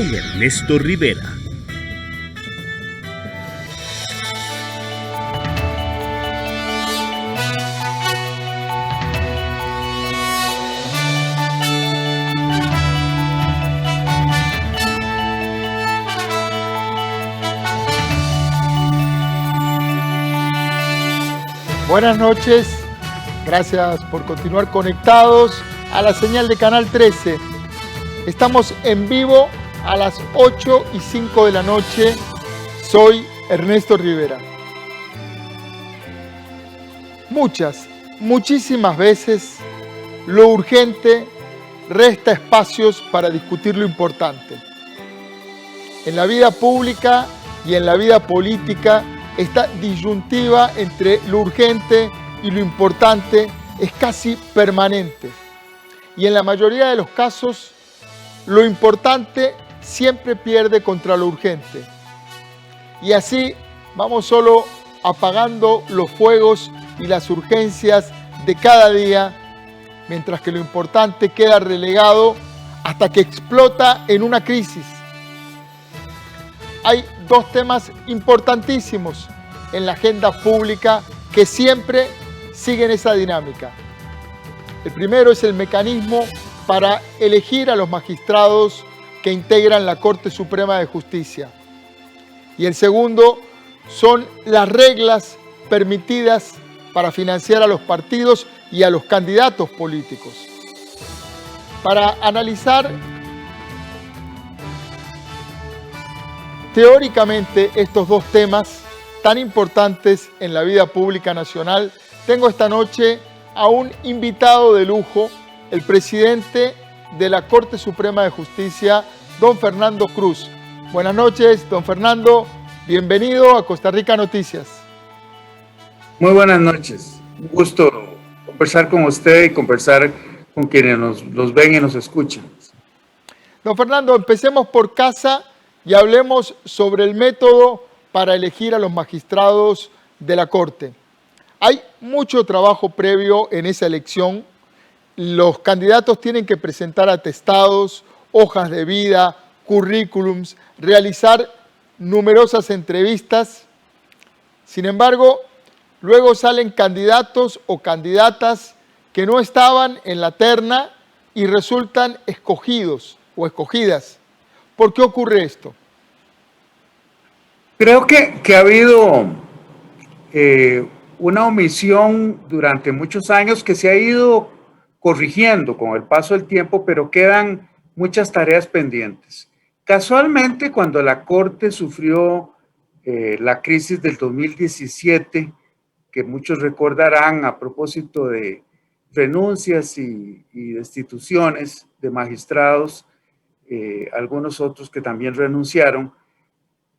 con Ernesto Rivera. Buenas noches, gracias por continuar conectados a la señal de Canal 13. Estamos en vivo a las 8:05 de la noche. Soy Ernesto Rivera. Muchísimas veces lo urgente resta espacios para discutir lo importante. En la vida pública y en la vida política, esta disyuntiva entre lo urgente y lo importante es casi permanente. Y en la mayoría de los casos, lo importante siempre pierde contra lo urgente. Y así vamos solo apagando los fuegos y las urgencias de cada día, mientras que lo importante queda relegado hasta que explota en una crisis. Hay dos temas importantísimos en la agenda pública que siempre siguen esa dinámica. El primero es el mecanismo para elegir a los magistrados que integran la Corte Suprema de Justicia. Y el segundo son las reglas permitidas para financiar a los partidos y a los candidatos políticos. Para analizar teóricamente estos dos temas tan importantes en la vida pública nacional, tengo esta noche a un invitado de lujo, el presidente de la Corte Suprema de Justicia, don Fernando Cruz. Buenas noches, don Fernando. Bienvenido a Costa Rica Noticias. Muy buenas noches. Un gusto conversar con usted y conversar con quienes nos ven y nos escuchan. Don Fernando, empecemos por casa y hablemos sobre el método para elegir a los magistrados de la Corte. Hay mucho trabajo previo en esa elección. Los candidatos tienen que presentar atestados, hojas de vida, currículums, realizar numerosas entrevistas. Sin embargo, luego salen candidatos o candidatas que no estaban en la terna y resultan escogidos o escogidas. ¿Por qué ocurre esto? Creo que ha habido una omisión durante muchos años que se ha ido corrigiendo con el paso del tiempo, pero quedan muchas tareas pendientes. Casualmente, cuando la Corte sufrió la crisis del 2017, que muchos recordarán a propósito de renuncias y destituciones de magistrados, algunos otros que también renunciaron,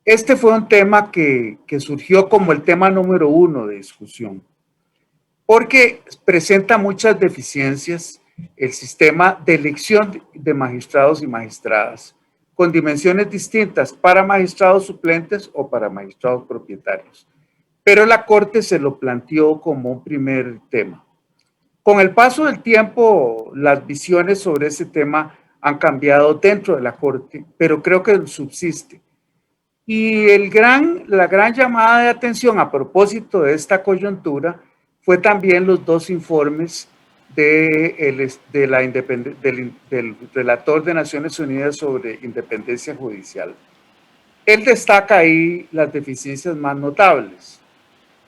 este fue un tema que surgió como el tema número 1 de discusión, porque presenta muchas deficiencias el sistema de elección de magistrados y magistradas, con dimensiones distintas para magistrados suplentes o para magistrados propietarios. Pero la Corte se lo planteó como un primer tema. Con el paso del tiempo, las visiones sobre ese tema han cambiado dentro de la Corte, pero creo que subsiste. Y la gran llamada de atención a propósito de esta coyuntura fue también los dos informes del relator de Naciones Unidas sobre independencia judicial. Él destaca ahí las deficiencias más notables.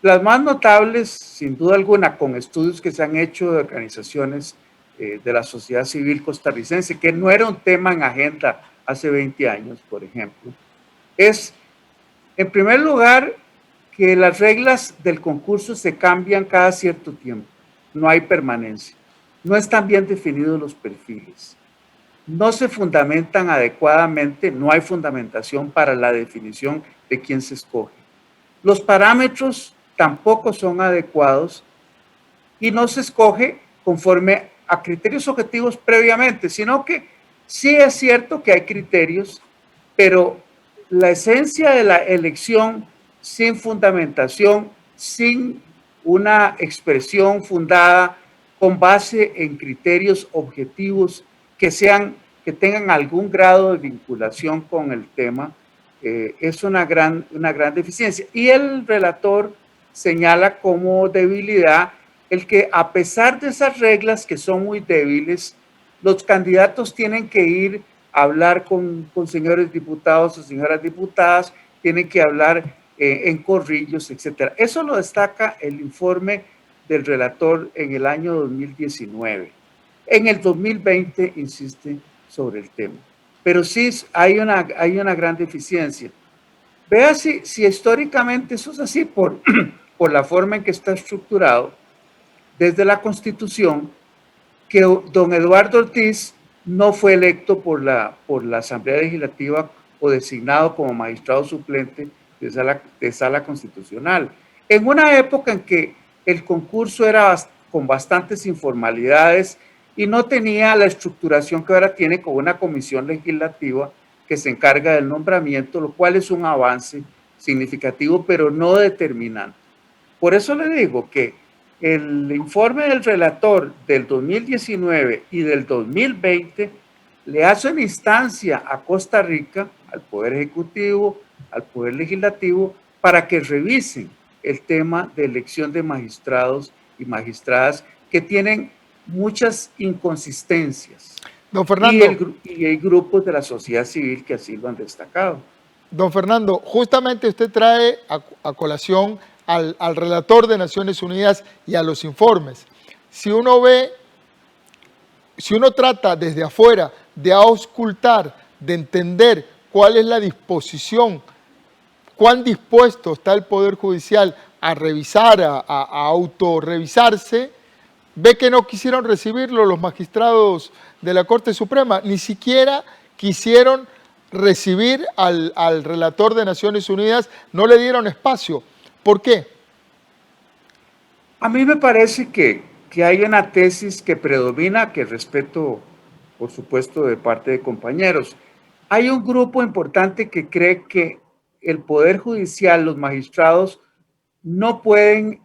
Las más notables, sin duda alguna, con estudios que se han hecho de organizaciones de la sociedad civil costarricense, que no era un tema en agenda hace 20 años, por ejemplo, es, en primer lugar, que las reglas del concurso se cambian cada cierto tiempo. No hay permanencia. No están bien definidos los perfiles. No se fundamentan adecuadamente, no hay fundamentación para la definición de quién se escoge. Los parámetros tampoco son adecuados y no se escoge conforme a criterios objetivos previamente, sino que sí es cierto que hay criterios, pero la esencia de la elección sin fundamentación, sin una expresión fundada con base en criterios objetivos que sean que tengan algún grado de vinculación con el tema, es una gran deficiencia. Y el relator señala como debilidad el que, a pesar de esas reglas que son muy débiles, los candidatos tienen que ir a hablar con señores diputados o señoras diputadas, tienen que hablar en corrillos, etc. Eso lo destaca el informe del relator en el año 2019. En el 2020 insiste sobre el tema. Pero sí hay una gran deficiencia. Vea si históricamente eso es así por la forma en que está estructurado desde la Constitución, que don Eduardo Ortiz no fue electo por la Asamblea Legislativa o designado como magistrado suplente de sala constitucional. En una época en que el concurso era con bastantes informalidades y no tenía la estructuración que ahora tiene con una comisión legislativa que se encarga del nombramiento, lo cual es un avance significativo, pero no determinante. Por eso le digo que el informe del relator del 2019 y del 2020 le hace una instancia a Costa Rica, al Poder Ejecutivo, al Poder Legislativo, para que revisen el tema de elección de magistrados y magistradas que tienen muchas inconsistencias. Don Fernando, y hay grupos de la sociedad civil que así lo han destacado. don Fernando, justamente usted trae a colación al relator de Naciones Unidas y a los informes. Si uno trata desde afuera de auscultar, de entender cuál es la disposición, cuán dispuesto está el Poder Judicial a revisar, a autorrevisarse, ve que no quisieron recibirlo los magistrados de la Corte Suprema, ni siquiera quisieron recibir al relator de Naciones Unidas, no le dieron espacio. ¿Por qué? A mí me parece que hay una tesis que predomina, que respeto, por supuesto, de parte de compañeros. Hay un grupo importante que cree que el Poder Judicial, los magistrados, no pueden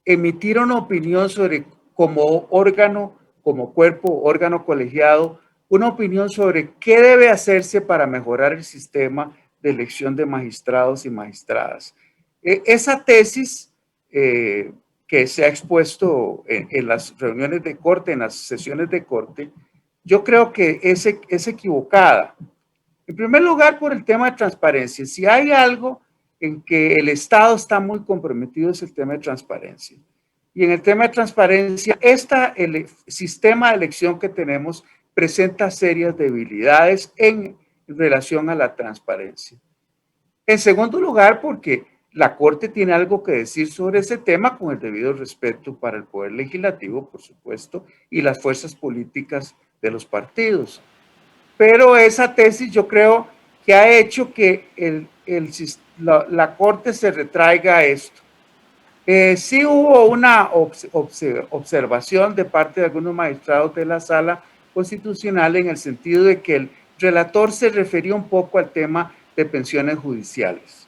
emitir una opinión sobre, como órgano, como cuerpo, órgano colegiado, una opinión sobre qué debe hacerse para mejorar el sistema de elección de magistrados y magistradas. Esa tesis que se ha expuesto en las reuniones de corte, en las sesiones de corte, yo creo que es equivocada. En primer lugar, por el tema de transparencia. Si hay algo en que el Estado está muy comprometido es el tema de transparencia. Y en el tema de transparencia, el sistema de elección que tenemos presenta serias debilidades en relación a la transparencia. En segundo lugar, porque la Corte tiene algo que decir sobre ese tema con el debido respeto para el Poder Legislativo, por supuesto, y las fuerzas políticas de los partidos. Pero esa tesis yo creo que ha hecho que la Corte se retraiga a esto. Sí hubo una observación de parte de algunos magistrados de la Sala Constitucional en el sentido de que el relator se refería un poco al tema de pensiones judiciales.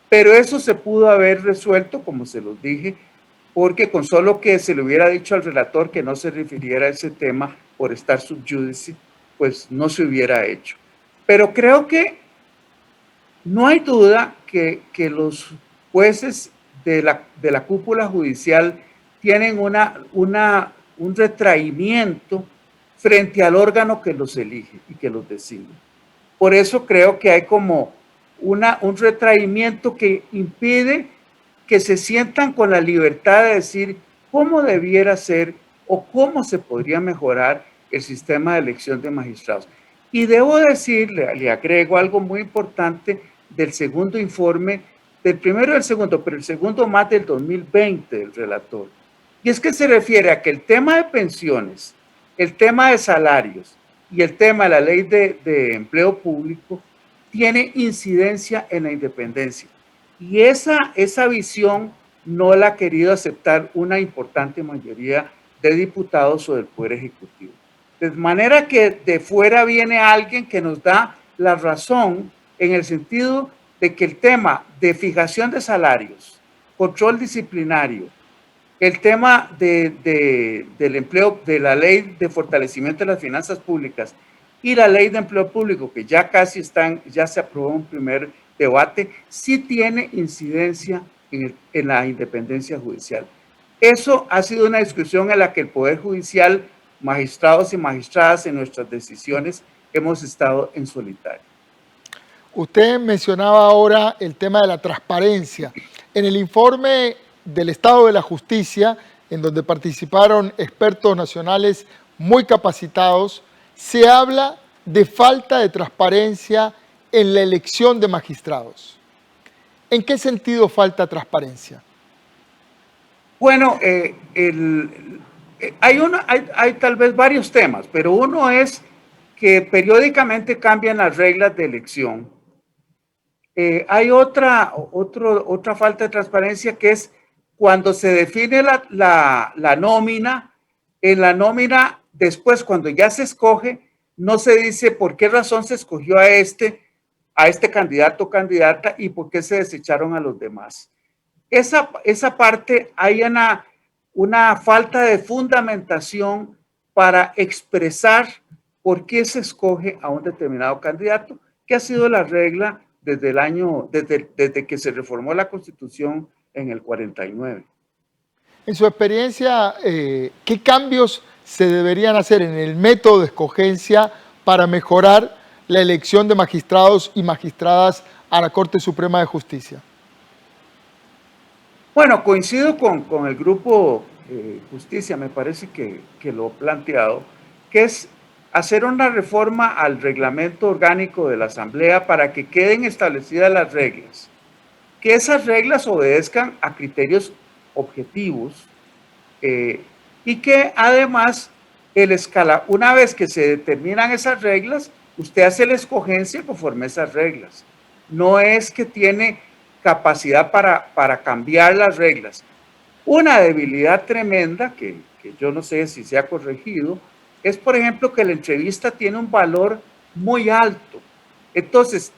Pero eso se pudo haber resuelto, como se los dije, porque con solo que se le hubiera dicho al relator que no se refiriera a ese tema por estar sub judice, pues no se hubiera hecho. Pero creo que no hay duda que los jueces de la cúpula judicial tienen un retraimiento frente al órgano que los elige y que los designa. Por eso creo que hay como un retraimiento que impide que se sientan con la libertad de decir cómo debiera ser o cómo se podría mejorar el sistema de elección de magistrados. Y debo decirle, le agrego algo muy importante del segundo informe, del primero y del segundo, pero el segundo más del 2020 del relator. Y es que se refiere a que el tema de pensiones, el tema de salarios y el tema de la ley de empleo público tiene incidencia en la independencia. Y esa visión no la ha querido aceptar una importante mayoría de diputados o del Poder Ejecutivo. De manera que de fuera viene alguien que nos da la razón en el sentido de que el tema de fijación de salarios, control disciplinario, el tema del empleo, de la ley de fortalecimiento de las finanzas públicas y la ley de empleo público, que ya casi ya se aprobó un primer debate, sí tiene incidencia en la independencia judicial. Eso ha sido una discusión en la que el Poder Judicial, magistrados y magistradas en nuestras decisiones, hemos estado en solitario. Usted mencionaba ahora el tema de la transparencia. En el informe del Estado de la Justicia, en donde participaron expertos nacionales muy capacitados, se habla de falta de transparencia en la elección de magistrados. ¿En qué sentido falta transparencia? Bueno, hay tal vez varios temas, pero uno es que periódicamente cambian las reglas de elección. Hay otra falta de transparencia, que es cuando se define la nómina. En la nómina, después, cuando ya se escoge, no se dice por qué razón se escogió a este candidato o candidata y por qué se desecharon a los demás. Esa parte, hay una falta de fundamentación para expresar por qué se escoge a un determinado candidato, que ha sido la regla desde que se reformó la Constitución en el 49. En su experiencia, ¿qué cambios se deberían hacer en el método de escogencia para mejorar la elección de magistrados y magistradas a la Corte Suprema de Justicia? Bueno, coincido con el grupo Justicia, me parece que lo ha planteado, que es hacer una reforma al reglamento orgánico de la Asamblea para que queden establecidas las reglas, que esas reglas obedezcan a criterios objetivos y que además una vez que se determinan esas reglas, usted hace la escogencia conforme a esas reglas. No es que tiene capacidad para cambiar las reglas. Una debilidad tremenda, que yo no sé si se ha corregido, es, por ejemplo, que la entrevista tiene un valor muy alto. Entonces,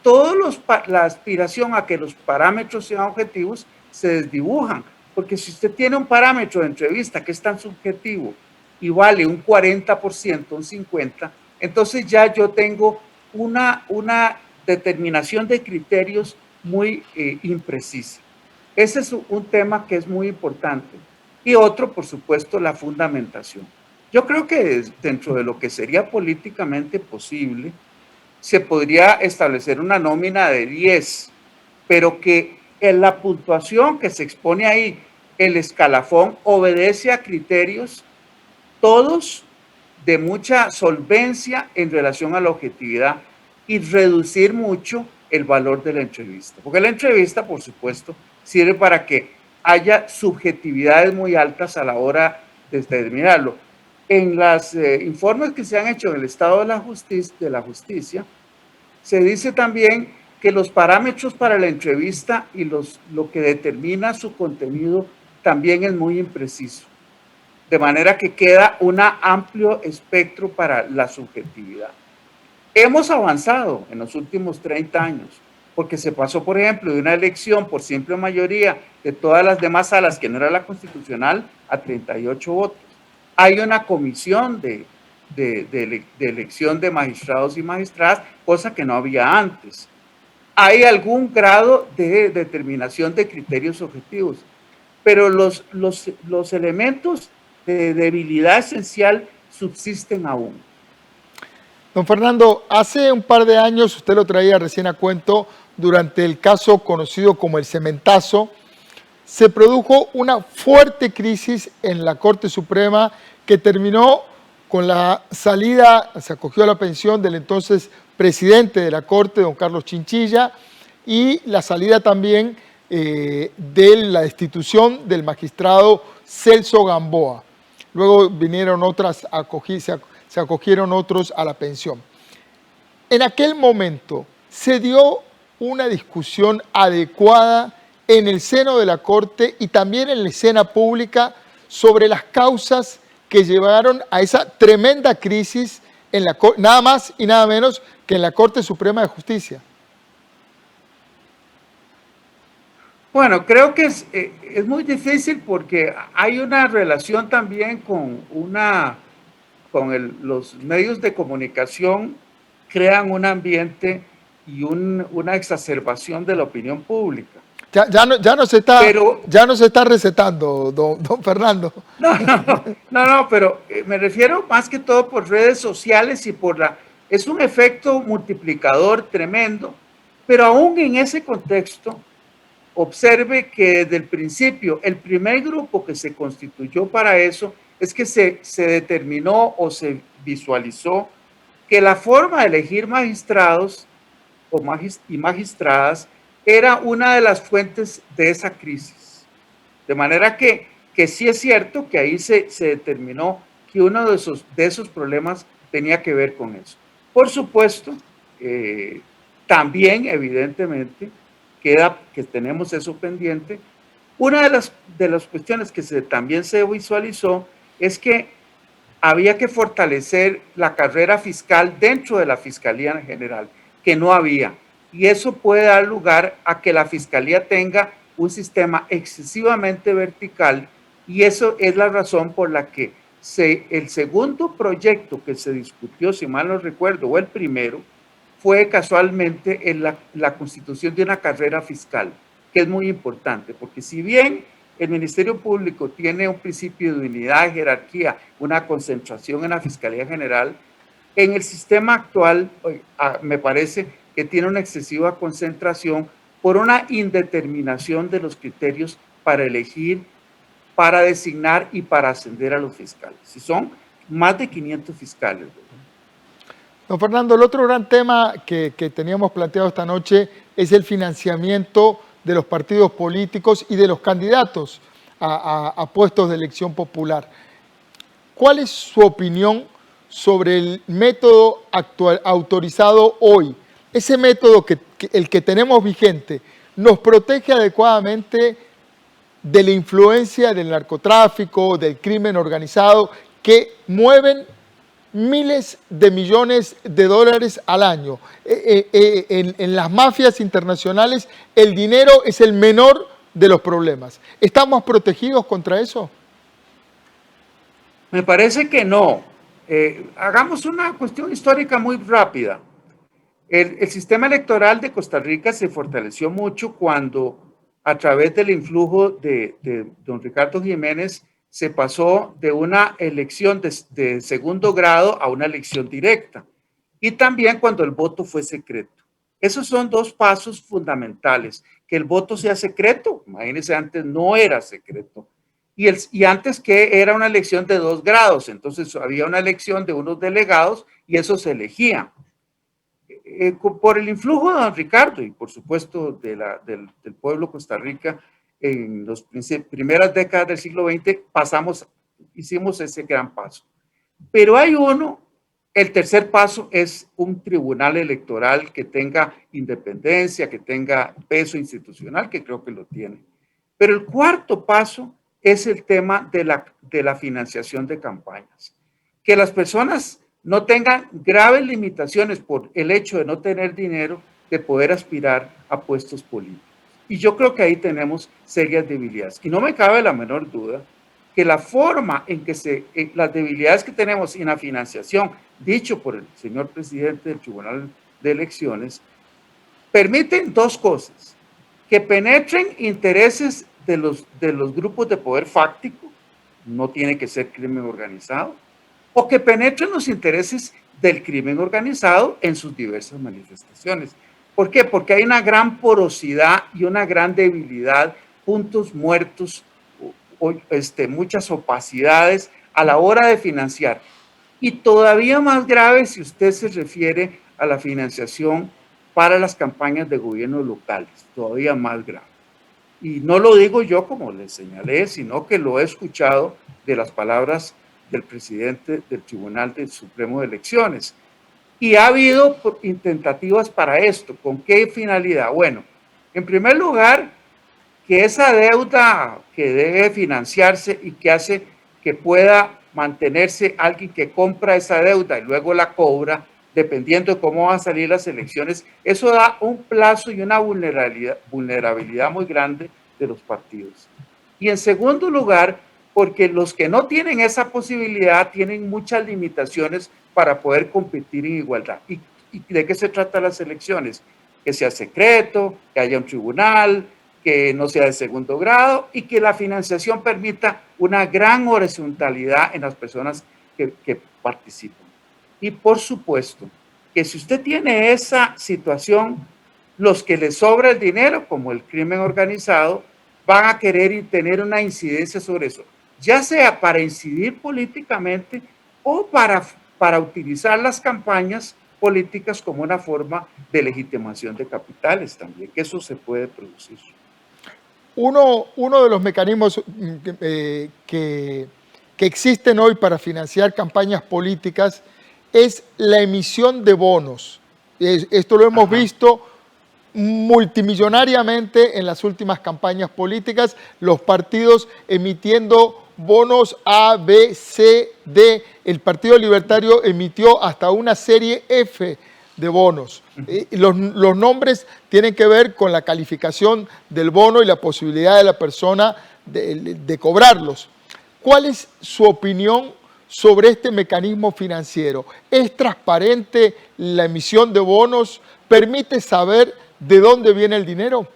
la aspiración a que los parámetros sean objetivos se desdibujan, porque si usted tiene un parámetro de entrevista que es tan subjetivo y vale un 40%, un 50%, entonces ya yo tengo una determinación de criterios muy imprecisa. Ese es un tema que es muy importante. Y otro, por supuesto, la fundamentación. Yo creo que dentro de lo que sería políticamente posible, se podría establecer una nómina de 10, pero que en la puntuación que se expone ahí, el escalafón obedece a criterios todos de mucha solvencia en relación a la objetividad y reducir mucho el valor de la entrevista. Porque la entrevista, por supuesto, sirve para que haya subjetividades muy altas a la hora de determinarlo. En los informes que se han hecho en el estado de la justicia, se dice también que los parámetros para la entrevista y lo que determina su contenido también es muy impreciso. De manera que queda un amplio espectro para la subjetividad. Hemos avanzado en los últimos 30 años, porque se pasó, por ejemplo, de una elección por simple mayoría de todas las demás salas, que no era la constitucional, a 38 votos. Hay una comisión de elección de magistrados y magistradas, cosa que no había antes. Hay algún grado de determinación de criterios objetivos, pero los elementos de debilidad esencial subsisten aún. Don Fernando, hace un par de años, usted lo traía recién a cuento, durante el caso conocido como el Cementazo, se produjo una fuerte crisis en la Corte Suprema que terminó con la salida, se acogió a la pensión del entonces presidente de la Corte, don Carlos Chinchilla, y la salida también de la destitución del magistrado Celso Gamboa. Luego vinieron otras, se acogieron otros a la pensión. En aquel momento se dio una discusión adecuada en el seno de la Corte y también en la escena pública sobre las causas que llevaron a esa tremenda crisis en nada más y nada menos que en la Corte Suprema de Justicia. Bueno, creo que es muy difícil porque hay una relación también con los medios de comunicación crean un ambiente y una exacerbación de la opinión pública. Ya no se está recetando, don Fernando. No, pero me refiero más que todo por redes sociales y es un efecto multiplicador tremendo, pero aún en ese contexto, observe que desde el principio, el primer grupo que se constituyó para eso es que se determinó o se visualizó que la forma de elegir magistrados y magistradas era una de las fuentes de esa crisis. De manera que sí es cierto que ahí se determinó que uno de esos problemas tenía que ver con eso. Por supuesto, también evidentemente queda que tenemos eso pendiente. Una de las cuestiones que también se visualizó es que había que fortalecer la carrera fiscal dentro de la Fiscalía General, que no había. Y eso puede dar lugar a que la Fiscalía tenga un sistema excesivamente vertical, y eso es la razón por la que el segundo proyecto que se discutió, si mal no recuerdo, o el primero, fue casualmente en la constitución de una carrera fiscal, que es muy importante, porque si bien el Ministerio Público tiene un principio de unidad, jerarquía, una concentración en la Fiscalía General, en el sistema actual me parece que tiene una excesiva concentración por una indeterminación de los criterios para elegir, para designar y para ascender a los fiscales. Y son más de 500 fiscales. Don Fernando, el otro gran tema que teníamos planteado esta noche es el financiamiento de los partidos políticos y de los candidatos a puestos de elección popular. ¿Cuál es su opinión sobre el método autorizado hoy? Ese método el que tenemos vigente, ¿nos protege adecuadamente de la influencia del narcotráfico, del crimen organizado, que mueven miles de millones de dólares al año? En las mafias internacionales el dinero es el menor de los problemas. ¿Estamos protegidos contra eso? Me parece que no. Hagamos una cuestión histórica muy rápida. El sistema electoral de Costa Rica se fortaleció mucho cuando, a través del influjo de don Ricardo Jiménez, se pasó de una elección de segundo grado a una elección directa. Y también cuando el voto fue secreto. Esos son dos pasos fundamentales. Que el voto sea secreto, imagínense, antes no era secreto. Y antes que era una elección de 2 grados, entonces había una elección de unos delegados y eso se elegía. Por el influjo de don Ricardo y por supuesto del pueblo de Costa Rica, en las primeras décadas del siglo XX hicimos ese gran paso. Pero hay el tercer paso es un tribunal electoral que tenga independencia, que tenga peso institucional, que creo que lo tiene. Pero el cuarto paso es el tema de la financiación de campañas. Que las personas no tengan graves limitaciones por el hecho de no tener dinero de poder aspirar a puestos políticos. Y yo creo que ahí tenemos serias debilidades. Y no me cabe la menor duda que la forma en que las debilidades que tenemos en la financiación, dicho por el señor presidente del Tribunal de Elecciones, permiten dos cosas: que penetren intereses de los grupos de poder fáctico, no tiene que ser crimen organizado, o que penetren los intereses del crimen organizado en sus diversas manifestaciones. ¿Por qué? Porque hay una gran porosidad y una gran debilidad, puntos muertos, muchas opacidades a la hora de financiar. Y todavía más grave si usted se refiere a la financiación para las campañas de gobierno locales, todavía más grave. Y no lo digo yo como les señalé, sino que lo he escuchado de las palabras del presidente del Tribunal del Supremo de Elecciones. Y ha habido tentativas para esto. ¿Con qué finalidad? Bueno, en primer lugar, que esa deuda que debe financiarse y que hace que pueda mantenerse alguien que compra esa deuda y luego la cobra, dependiendo de cómo van a salir las elecciones, eso da un plazo y una vulnerabilidad muy grande de los partidos. Y en segundo lugar, porque los que no tienen esa posibilidad tienen muchas limitaciones para poder competir en igualdad. Y ¿Y de qué se tratan las elecciones? Que sea secreto, que haya un tribunal, que no sea de segundo grado y que la financiación permita una gran horizontalidad en las personas que participan. Y por supuesto, que si usted tiene esa situación, los que les sobra el dinero, como el crimen organizado, van a querer tener una incidencia sobre eso, ya sea para incidir políticamente o para utilizar las campañas políticas como una forma de legitimación de capitales también, que eso se puede producir. Uno de los mecanismos que existen hoy para financiar campañas políticas es la emisión de bonos. Esto lo hemos visto multimillonariamente en las últimas campañas políticas, los partidos emitiendo bonos A, B, C, D. El Partido Libertario emitió hasta una serie F de bonos. Los nombres tienen que ver con la calificación del bono y la posibilidad de la persona de cobrarlos. ¿Cuál es su opinión sobre este mecanismo financiero? ¿Es transparente la emisión de bonos? ¿Permite saber de dónde viene el dinero?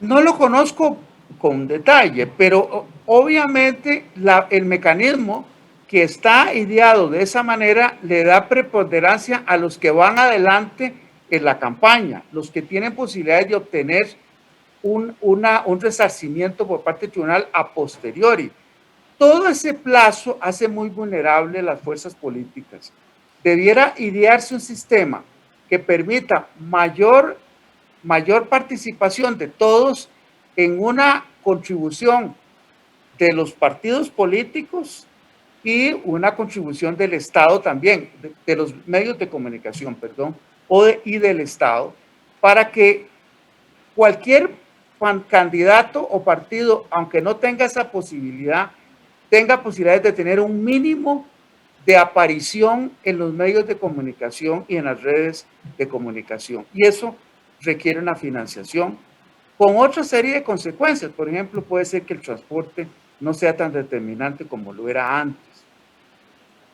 No lo conozco con detalle, pero obviamente el mecanismo que está ideado de esa manera le da preponderancia a los que van adelante en la campaña, los que tienen posibilidades de obtener un resarcimiento por parte del tribunal a posteriori. Todo ese plazo hace muy vulnerable las fuerzas políticas. Debiera idearse un sistema que permita mayor participación de todos en una contribución de los partidos políticos y una contribución del Estado también, de los medios de comunicación, perdón, y del Estado, para que cualquier candidato o partido, aunque no tenga esa posibilidad, tenga posibilidades de tener un mínimo de aparición en los medios de comunicación y en las redes de comunicación. Y eso requiere una financiación con otra serie de consecuencias. Por ejemplo, puede ser que el transporte no sea tan determinante como lo era antes,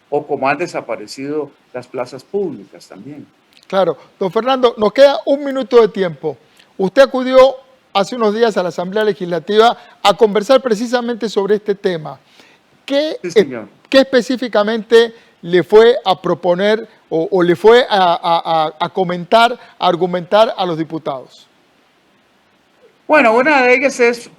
o como han desaparecido las plazas públicas también. Claro. Don Fernando, nos queda un minuto de tiempo. Usted acudió hace unos días a la Asamblea Legislativa a conversar precisamente sobre este tema. ¿Qué específicamente le fue a proponer o le fue a comentar, a argumentar a los diputados? Bueno, una de ellas es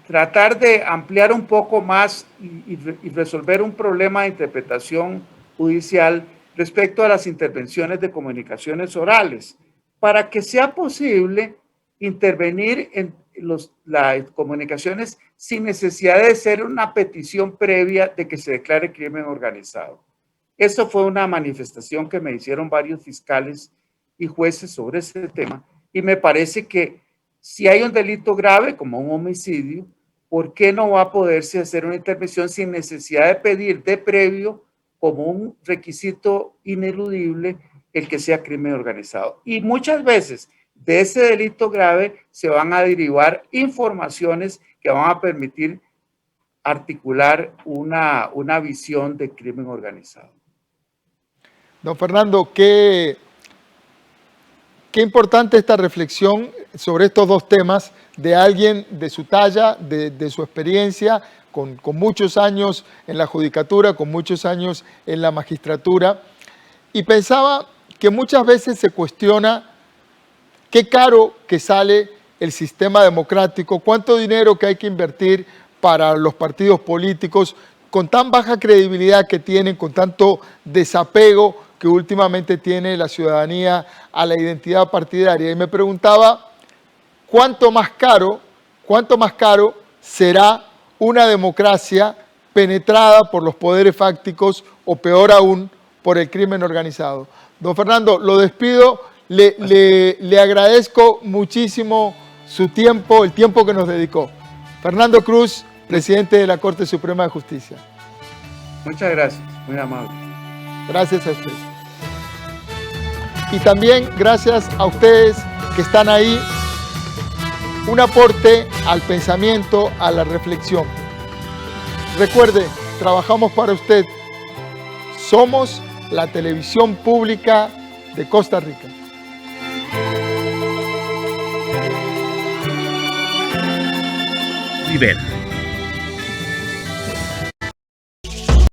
tratar de ampliar un poco más y resolver un problema de interpretación judicial respecto a las intervenciones de comunicaciones orales, para que sea posible intervenir en las comunicaciones sin necesidad de ser una petición previa de que se declare crimen organizado. Eso fue una manifestación que me hicieron varios fiscales y jueces sobre ese tema, y me parece que si hay un delito grave como un homicidio, ¿por qué no va a poderse hacer una intervención sin necesidad de pedir de previo como un requisito ineludible el que sea crimen organizado? Y muchas veces de ese delito grave se van a derivar informaciones que van a permitir articular una visión de crimen organizado. Don Fernando, qué importante esta reflexión sobre estos dos temas de alguien de su talla, de su experiencia, con muchos años en la judicatura, con muchos años en la magistratura. Y pensaba que muchas veces se cuestiona qué caro que sale el sistema democrático, cuánto dinero que hay que invertir para los partidos políticos, con tan baja credibilidad que tienen, con tanto desapego que últimamente tiene la ciudadanía a la identidad partidaria. Y me preguntaba, ¿cuánto más caro será una democracia penetrada por los poderes fácticos o peor aún, por el crimen organizado? Don Fernando, lo despido, le agradezco muchísimo su tiempo, el tiempo que nos dedicó. Fernando Cruz, presidente de la Corte Suprema de Justicia. Muchas gracias, muy amable. Gracias a usted. Y también gracias a ustedes que están ahí, un aporte al pensamiento, a la reflexión. Recuerde, trabajamos para usted. Somos la televisión pública de Costa Rica. Nivel.